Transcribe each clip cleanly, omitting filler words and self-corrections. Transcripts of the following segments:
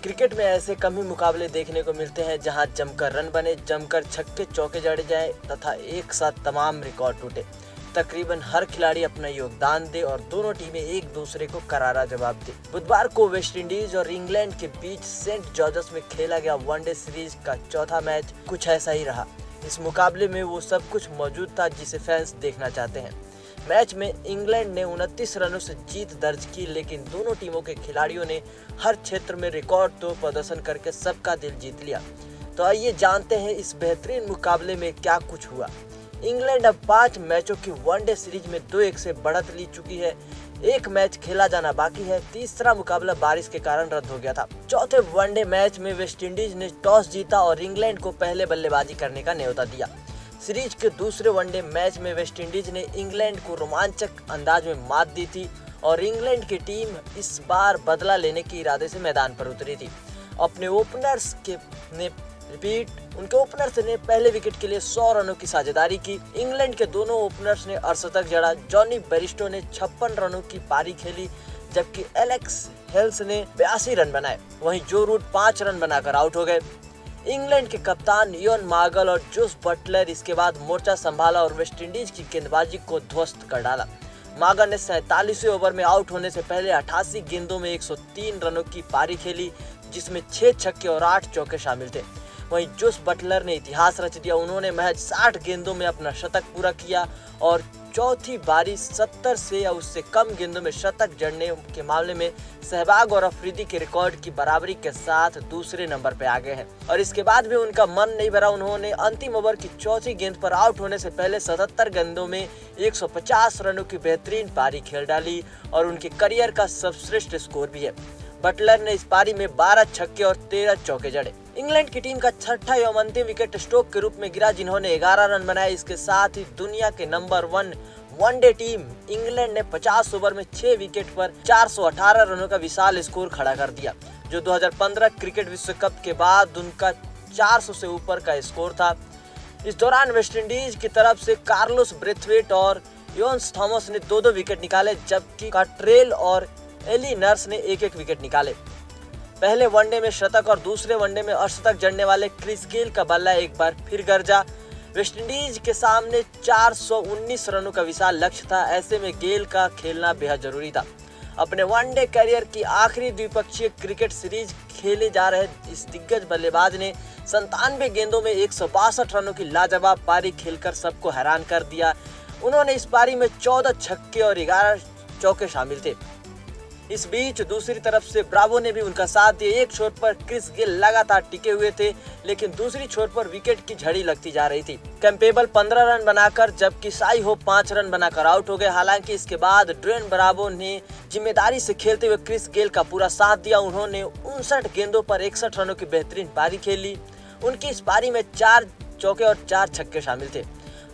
Cricket में ऐसे कम ही मुकाबले देखने को मिलते हैं जहां जमकर रन बने, जमकर छक्के चौके जड़े जाए तथा एक साथ तमाम रिकॉर्ड टूटे। तकरीबन हर खिलाड़ी अपना योगदान दे और दोनों टीमें एक दूसरे को करारा जवाब दे। बुधवार को वेस्टइंडीज और इंग्लैंड के बीच सेंट जॉर्जेस में खेला गया वनडे सीरीज का चौथा मैच कुछ ऐसा ही रहा। इस मुकाबले में वो सब कुछ मौजूद था जिसे फैंस देखना चाहते हैं। मैच में इंग्लैंड ने 29 रनों से जीत दर्ज की, लेकिन दोनों टीमों के खिलाड़ियों ने हर क्षेत्र में रिकॉर्ड तोड़ प्रदर्शन करके सबका दिल जीत लिया। तो आइए जानते हैं इस बेहतरीन मुकाबले में क्या कुछ हुआ। इंग्लैंड अब 5 मैचों की वनडे सीरीज में 2-1 से बढ़त ली चुकी है। एक मैच खेला जाना बाकी है। तीसरा मुकाबला बारिश के कारण रद्द हो गया था। चौथे वनडे मैच में वेस्टइंडीज ने टॉस जीता और इंग्लैंड को पहले बल्लेबाजी करने का न्योता दिया। सीरीज के दूसरे वनडे मैच में वेस्टइंडीज ने इंग्लैंड को रोमांचक अंदाज में मात दी थी और इंग्लैंड की टीम इस बार बदला लेने के इरादे से मैदान पर उतरी थी। अपने उनके ओपनर्स ने पहले विकेट के लिए 100 रनों की साझेदारी की। इंग्लैंड के दोनों ओपनर्स ने अर्धशतक जड़ा। जॉनी बेयरस्टो ने 56 रनों की पारी खेली, जबकि एलेक्स हेल्स ने 82 रन बनाए। वहीं जो रूट 5 रन बनाकर आउट हो गए। इंग्लैंड के कप्तान इयान मार्गल और जोस बटलर इसके बाद मोर्चा संभाला और वेस्टइंडीज की गेंदबाजी को ध्वस्त कर डाला। मार्गल ने 47वें ओवर में आउट होने से पहले 88 गेंदों में 103 रनों की पारी खेली, जिसमें 6 छक्के और 8 चौके शामिल थे। वहीं जोस बटलर ने इतिहास रच दिया। उन्होंने महज 60 गेंदों में अपना शतक पूरा किया और चौथी बारी 70 से या उससे कम गेंदों में शतक जड़ने के मामले में सहवाग और अफरीदी के रिकॉर्ड की बराबरी के साथ दूसरे नंबर पर आ गए हैं। और इसके बाद भी उनका मन नहीं भरा। उन्होंने अंतिम ओवर की चौथी गेंद पर आउट होने से पहले 77 गेंदों में 150 रनों की बेहतरीन पारी खेल डाली और उनके करियर का सर्वश्रेष्ठ स्कोर भी है। बटलर ने इस पारी में 12 छक्के और 13 चौके जड़े। इंग्लैंड की टीम का छठा एवं अंतिम विकेट स्टोक के रूप में गिरा, जिन्होंने 11 रन बनाए। इसके साथ ही दुनिया के नंबर 1 वनडे टीम इंग्लैंड ने 50 ओवर में 6 विकेट पर 418 रनों का विशाल स्कोर खड़ा कर दिया, जो 2015 क्रिकेट विश्व कप के बाद उनका 400 से ऊपर का स्कोर था। इस दौरान वेस्टइंडीज की तरफ से कार्लोस ब्रेथवेट और इयान थॉमस ने 2-2 विकेट निकाले, जबकि कॉट्रेल और एली नर्स ने 1-1 विकेट निकाले। पहले वनडे में शतक और दूसरे वनडे में अर्धशतक जड़ने वाले क्रिस गेल का बल्ला एक बार फिर गरजा। वेस्टइंडीज के सामने 419 रनों का विशाल लक्ष्य था। ऐसे में गेल का खेलना बेहद जरूरी था। अपने वनडे करियर की आखिरी द्विपक्षीय क्रिकेट सीरीज खेले जा रहे इस दिग्गज बल्लेबाज ने 97 गेंदों में 162 रनों की लाजवाब पारी खेलकर सबको हैरान कर दिया। उन्होंने इस पारी में 14 छक्के और 11 चौके शामिल थे। इस बीच दूसरी तरफ से ब्रावो ने भी उनका साथ दिया। एक छोर पर क्रिस गेल लगातार टिके हुए थे, लेकिन दूसरी छोर पर विकेट की झड़ी लगती जा रही थी। कैंपेबल 15 रन बनाकर, जबकि साई होप 5 रन बनाकर आउट हो गए। हालांकि इसके बाद ड्वेन ब्रावो ने जिम्मेदारी से खेलते हुए क्रिस गेल का पूरा साथ दिया। उन्होंने 59 गेंदों पर 61 रनों की बेहतरीन पारी खेली। उनकी इस पारी में 4 चौके और 4 छक्के शामिल थे।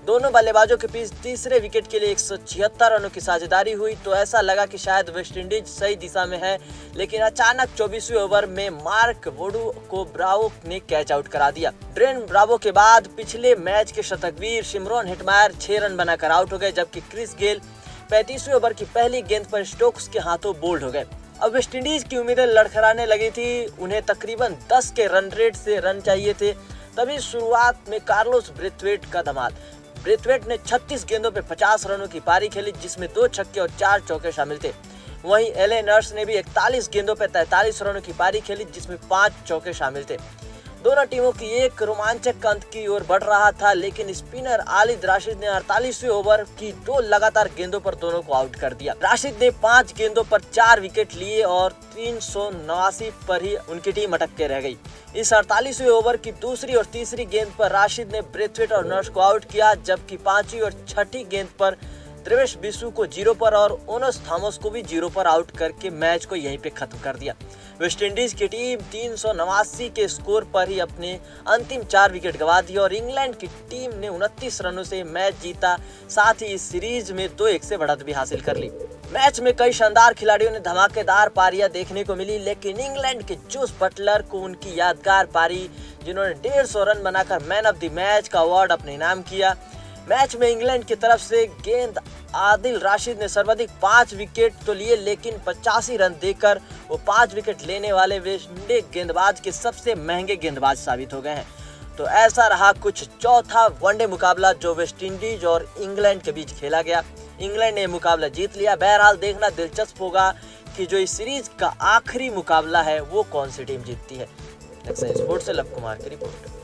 दोनों बल्लेबाजों के बीच तीसरे विकेट के लिए 176 रनों की साझेदारी हुई, तो ऐसा लगा कि शायद वेस्टइंडीज सही दिशा में है, लेकिन अचानक 24वें ओवर में मार्क वुड को ब्रावो ने कैच आउट करा दिया। ड्वेन ब्रावो के बाद पिछले मैच के शतकवीर शिमरॉन हेटमायर 6 रन बनाकर आउट हो गए, जबकि क्रिस गेल 35वें ओवर की पहली गेंद पर स्टोक्स के हाथों बोल्ड हो गए। अब वेस्टइंडीज की उम्मीदें लड़खड़ाने लगी थी। उन्हें तकरीबन 10 के रन रेट से रन चाहिए थे। तभी शुरुआत में कार्लोस ब्रेथवेट का धमाल। ब्रेथवेट ने 36 गेंदों पे 50 रनों की पारी खेली, जिसमें 2 छक्के और 4 चौके शामिल थे। वहीं एले नर्स ने भी 41 गेंदों पे 43 रनों की पारी खेली, जिसमें 5 चौके शामिल थे। दोनों टीमों की एक रोमांचक अंत की ओर बढ़ रहा था, लेकिन स्पिनर आलिद राशिद ने 48वें ओवर की 2 लगातार गेंदों पर दोनों को आउट कर दिया। राशिद ने 5 गेंदों पर 4 विकेट लिए और 389 पर ही उनकी टीम अटक के रह गई। इस 48वें ओवर की दूसरी और तीसरी गेंद पर राशिद ने ब्रेथवेट और नर्स को आउट किया, जबकि 5वीं और 6ठी गेंद पर त्रिवेश बिसु को 0 पर और ओनस थॉमस को भी 0 पर आउट करके मैच को यहीं पे खत्म कर दिया। वेस्टइंडीज की टीम 389 के स्कोर पर ही अपने अंतिम 4 विकेट गंवा दिए और इंग्लैंड की टीम ने 29 रनों से मैच जीता। साथ ही इस सीरीज में 2-1 से बढ़त भी हासिल कर ली। मैच में कई शानदार खिलाड़ियों ने धमाकेदार पारियां देखने को मिली, लेकिन इंग्लैंड के जोस बटलर को उनकी यादगार पारी, जिन्होंने 150 रन बनाकर मैन ऑफ द मैच का अवार्ड अपने नाम किया। मैच में इंग्लैंड की तरफ से गेंद आदिल राशिद ने सर्वाधिक 5 विकेट तो लिए, लेकिन 85 रन देकर वो 5 विकेट लेने वाले वेस्टइंडीज गेंदबाज के सबसे महंगे गेंदबाज साबित हो गए हैं। तो ऐसा रहा कुछ चौथा वनडे मुकाबला जो वेस्टइंडीज और इंग्लैंड के बीच खेला गया। इंग्लैंड ने मुकाबला जीत लिया। बहरहाल देखना दिलचस्प होगा कि जो इस सीरीज का आखिरी मुकाबला है वो कौन सी टीम जीतती है। स्पोर्ट्स से लव कुमार की रिपोर्ट।